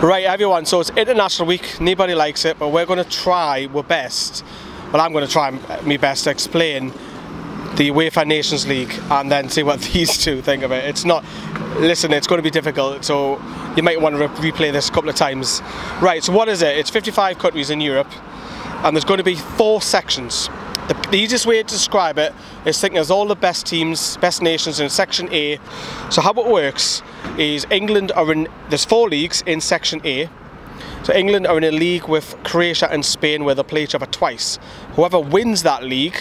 Right, everyone, so it's International Week, nobody likes it, but we're going to try our best, well, I'm going to try my best to explain the UEFA Nations League and then see what these two think of it. It's not, listen, it's going to be difficult, so you might want to replay this a couple of times. Right, so what is it? It's 55 countries in Europe, and there's going to be 4 sections. The easiest way to describe it is thinking there's all the best teams, best nations in Section A. So how it works is England are in, there's 4 leagues in Section A. So England are in a league with Croatia and Spain where they'll play each other twice. Whoever wins that league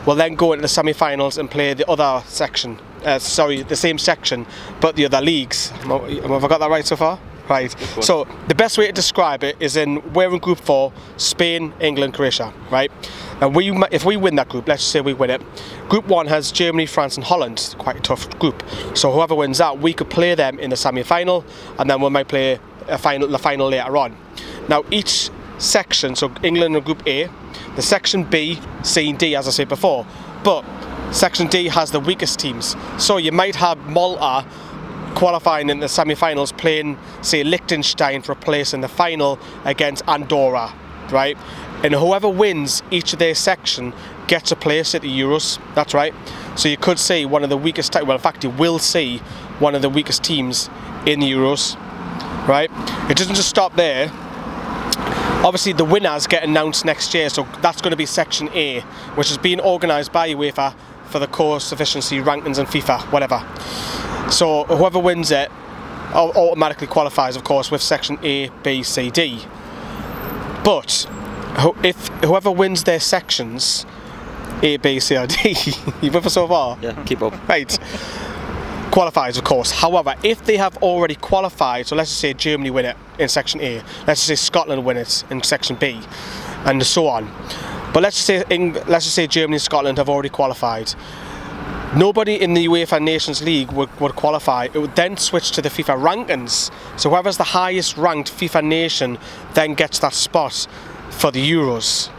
will then go into the semi-finals and play the other section, the same section, but the other leagues. Have I got that right so far? Right. So the best way to describe it is we're in Group 4, Spain, England, Croatia, right? And if we win that group, let's say we win it, Group 1 has Germany, France and Holland, quite a tough group. So whoever wins that, we could play them in the semi-final, and then we might play the final later on. Now each section, so England in Group A, the Section B, C and D as I said before, but Section D has the weakest teams. So you might have Malta qualifying in the semi-finals playing, say, Liechtenstein for a place in the final against Andorra, right? And whoever wins each of their section gets a place at the Euros, that's right. So you could see one of the weakest, well in fact you will see one of the weakest teams in the Euros, right? It doesn't just stop there. Obviously the winners get announced next year, so that's going to be Section A, which is being organised by UEFA for the core sufficiency rankings and FIFA, whatever. So whoever wins it automatically qualifies, of course, with Section A, B, C, D. But if whoever wins their sections, A, B, C, or D, you with us so far? Yeah, keep up. Right. Qualifies, of course. However, if they have already qualified, so let's just say Germany win it in Section A, let's just say Scotland win it in Section B, and so on. But let's just say Germany and Scotland have already qualified. Nobody in the UEFA Nations League would qualify. It would then switch to the FIFA rankings. So whoever's the highest ranked FIFA nation then gets that spot for the Euros.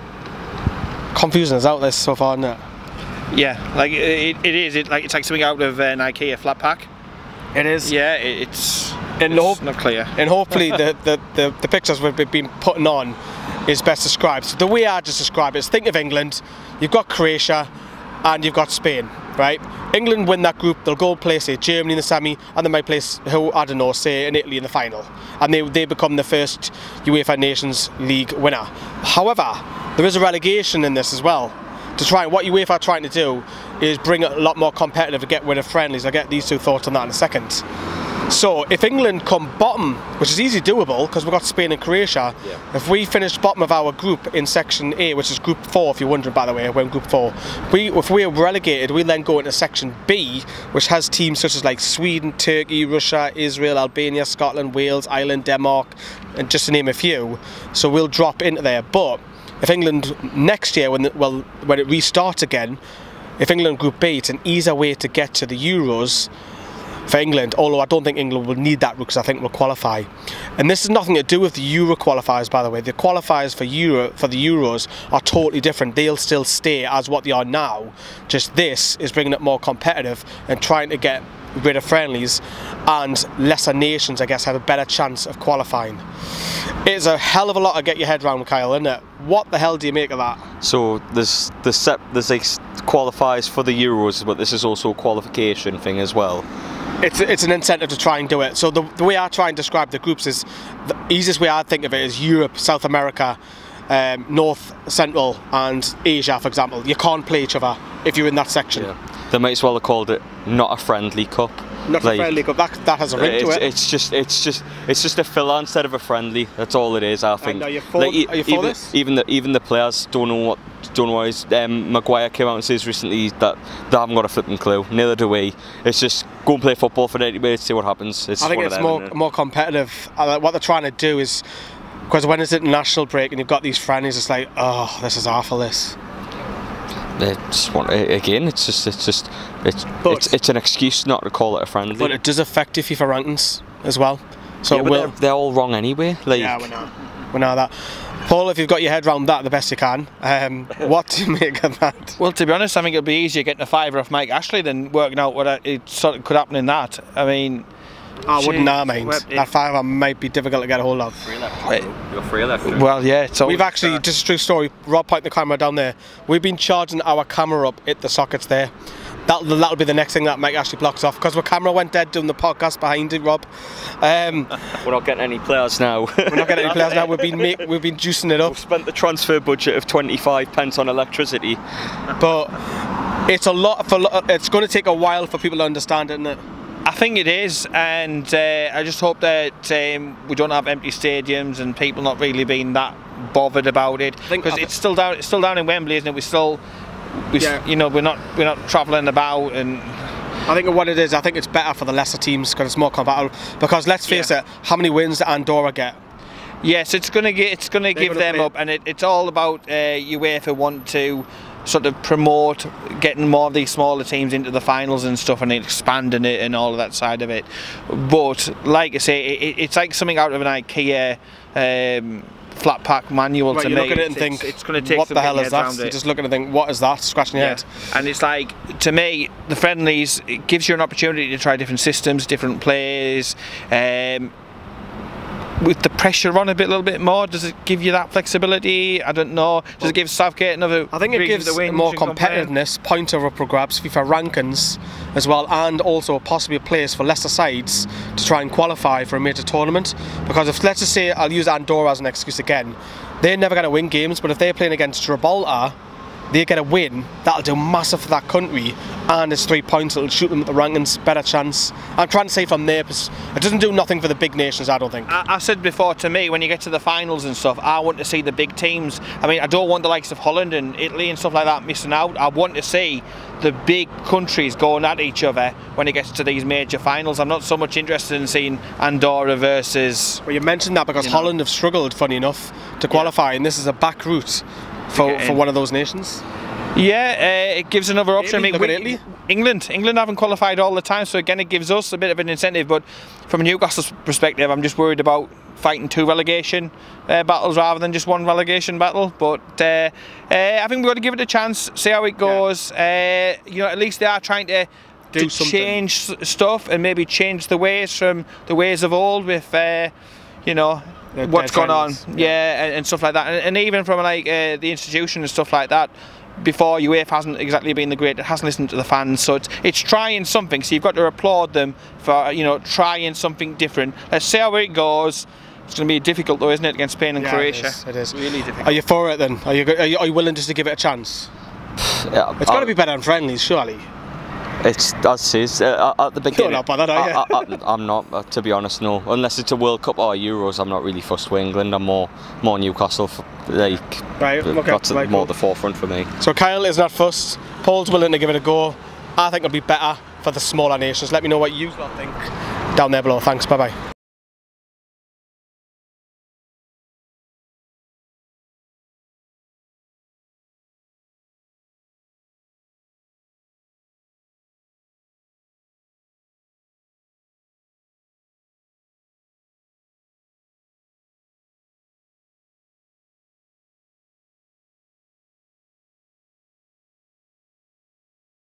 Confusing as out this so far, isn't it? Yeah, like it is. It's like something out of an IKEA flat pack. It is. Yeah, it's not clear. And hopefully the pictures we've been putting on is best described. So the way I just describe it is, think of England, you've got Croatia and you've got Spain, right? England win that group, they'll go play, say, Germany in the semi, and they might play, I don't know, say, in Italy in the final. And they become the first UEFA Nations League winner. However, there is a relegation in this as well. What UEFA are trying to do is bring it a lot more competitive to get rid of friendlies. I'll get these two thoughts on that in a second. So if England come bottom, which is easily doable because we've got Spain and Croatia, yeah. If we finish bottom of our group in Section A, which is Group 4 if you're wondering, by the way, we're in Group 4, if we are relegated, we then go into Section B, which has teams such as like Sweden, Turkey, Russia, Israel, Albania, Scotland, Wales, Ireland, Denmark, and just to name a few. So we'll drop into there. But if England next year, when it restarts again, if England Group B, it's an easier way to get to the Euros for England, although I don't think England will need that route because I think we'll qualify. And this has nothing to do with the Euro qualifiers, by the way. The qualifiers for the Euros are totally different. They'll still stay as what they are now. Just this is bringing it more competitive and trying to get rid of friendlies, and lesser nations, I guess, have a better chance of qualifying. It's a hell of a lot to get your head around, Kyle, isn't it? What the hell do you make of that? So there's like qualifies for the Euros, but this is also a qualification thing as well. It's an incentive to try and do it. So the way I try and describe the groups is, the easiest way I think of it is Europe, South America, North, Central and Asia, for example. You can't play each other if you're in that section. Yeah. They might as well have called it not a friendly cup. Not a friendly cup. That has a ring to it. It's just a filler instead of a friendly. That's all it is, I think. Are you for this? Even the players don't know what Maguire came out and says recently that they haven't got a flipping clue. Neither do we. It's just go and play football for 90 minutes, see what happens. I think it's more competitive. What they're trying to do is, because when it's international break and you've got these friendlies, it's like, oh, this is awful. This. It's an excuse not to call it a friendly. But it does affect your FIFA rankings as well. So yeah, but they're all wrong anyway. Like, yeah, we know that. Paul, if you've got your head around that the best you can, what do you make of that? Well, to be honest, I think it'll be easier getting a fiver off Mike Ashley than working out what it sort of could happen in that. I mean, I wouldn't know, mind. That fiver might be difficult to get a hold of. You're free left. Well, yeah. So We've actually, just a true story, Rob pointed the camera down there. We've been charging our camera up at the sockets there. That'll be the next thing that Mike actually blocks off, because our camera went dead doing the podcast behind it, Rob. We're not getting any players now. We're not getting any players now. We've been juicing it up. We've spent the transfer budget of 25p on electricity. But it's a lot for. It's going to take a while for people to understand it, isn't it? I think it is, and I just hope that we don't have empty stadiums and people not really being that bothered about it, because it's still down. It's still down in Wembley, isn't it? You know, we're not travelling about, and I think what it is, I think it's better for the lesser teams because it's more compatible. Because let's face it, how many wins did Andorra get? Yes, it's going to give them up, and it's all about UEFA want to sort of promote getting more of these smaller teams into the finals and stuff, and expanding it and all of that side of it. But like I say, it's like something out of an IKEA flat pack manual to me. You look at it and think, it's going to take what the hell is that? You just look at it and think, what is that? Scratching your head. And it's like, to me, the friendlies, it gives you an opportunity to try different systems, different players. With the pressure on a little bit more, does it give you that flexibility? I don't know. Does it give Southgate another? I think it gives more competitiveness, points are up for grabs, FIFA rankings as well, and also possibly a place for lesser sides to try and qualify for a major tournament. Because if, let's just say, I'll use Andorra as an excuse again, they're never going to win games, but if they're playing against Gibraltar, they get a win, that'll do massive for that country, and it's 3 points, it'll shoot them at the rankings, better chance. I'm trying to say from there, it doesn't do nothing for the big nations, I don't think. I said before, to me, when you get to the finals and stuff, I want to see the big teams. I mean, I don't want the likes of Holland and Italy and stuff like that missing out. I want to see the big countries going at each other when it gets to these major finals. I'm not so much interested in seeing Andorra versus... Well, you mentioned that because Holland have struggled, funny enough, to qualify, and this is a back route for one of those nations. Yeah, it gives another option. Italy, I mean, England haven't qualified all the time, so again it gives us a bit of an incentive. But from a Newcastle perspective, I'm just worried about fighting 2 relegation battles rather than just 1 relegation battle. But I think we've got to give it a chance, see how it goes. You know, at least they are trying to change stuff and maybe change the ways from the ways of old with you know, what's gone on, and stuff like that, and even from like the institution and stuff like that. Before, UEFA hasn't exactly been the great. It hasn't listened to the fans, so it's trying something. So you've got to applaud them for trying something different. Let's see how it goes. It's going to be difficult though, isn't it, against Spain and Croatia? It is. Really difficult. Are you for it then? Are you willing just to give it a chance? Yeah, it's got to be better than friendlies, surely. It's as is at the beginning. You're not bothered, are you? I'm not, to be honest. No, unless it's a World Cup or Euros, I'm not really fussed with England. I'm more Newcastle. Right, okay. That's more the forefront for me. So Kyle is not fussed. Paul's willing to give it a go. I think it'll be better for the smaller nations. Let me know what you think down there below. Thanks. Bye bye.